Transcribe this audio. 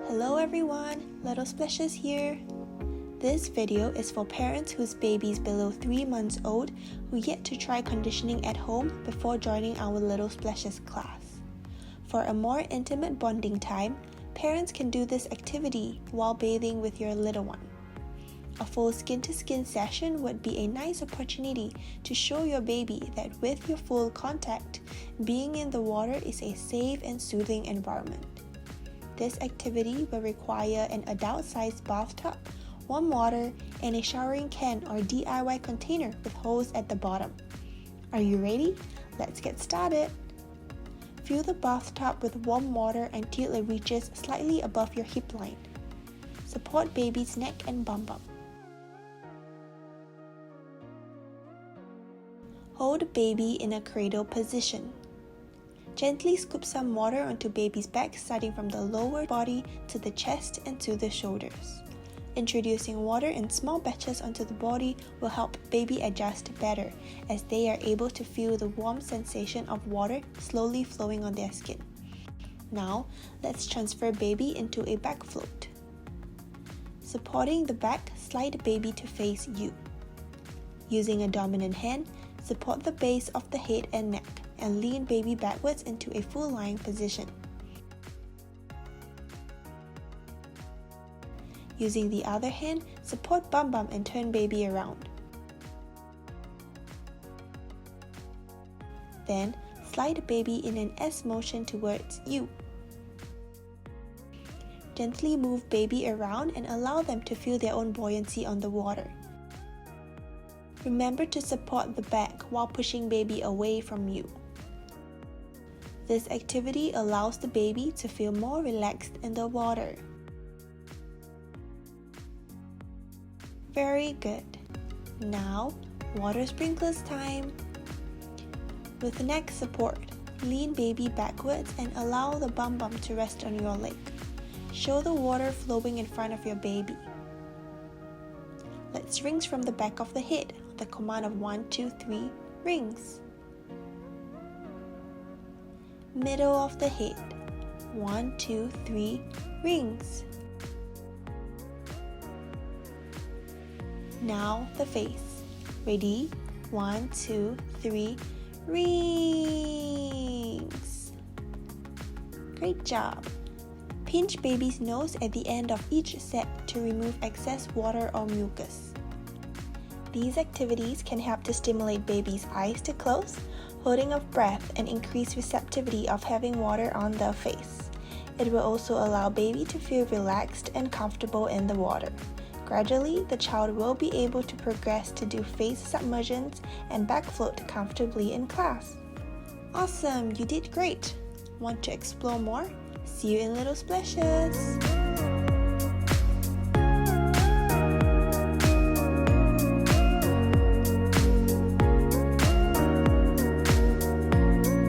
Hello everyone, Little Splashes here. This video is for parents whose babies below 3 months old who yet to try conditioning at home before joining our Little Splashes class. For a more intimate bonding time, parents can do this activity while bathing with your little one. A full skin-to-skin session would be a nice opportunity to show your baby that with your full contact, being in the water is a safe and soothing environment. This activity will require an adult-sized bathtub, warm water, and a showering can or DIY container with holes at the bottom. Are you ready? Let's get started! Fill the bathtub with warm water until it reaches slightly above your hip line. Support baby's neck and bum bump. Hold baby in a cradle position. Gently scoop some water onto baby's back, starting from the lower body to the chest and to the shoulders. Introducing water in small batches onto the body will help baby adjust better, as they are able to feel the warm sensation of water slowly flowing on their skin. Now, let's transfer baby into a back float. Supporting the back, slide baby to face you. Using a dominant hand, support the base of the head and neck and lean baby backwards into a full lying position. Using the other hand, support bum bum and turn baby around. Then, slide baby in an S motion towards you. Gently move baby around and allow them to feel their own buoyancy on the water. Remember to support the back while pushing baby away from you. This activity allows the baby to feel more relaxed in the water. Very good. Now, water sprinklers time. With neck support, lean baby backwards and allow the bum bum to rest on your leg. Show the water flowing in front of your baby. Let's rings from the back of the head. The command of 1, 2, 3 rings. Middle of the head. 1, 2, 3 rings. Now the face. Ready? 1, 2, 3 rings. Great job. Pinch baby's nose at the end of each set to remove excess water or mucus. These activities can help to stimulate baby's eyes to close, holding of breath, and increase receptivity of having water on their face. It will also allow baby to feel relaxed and comfortable in the water. Gradually, the child will be able to progress to do face submersions and back float comfortably in class. Awesome, you did great! Want to explore more? See you in Little Splashes!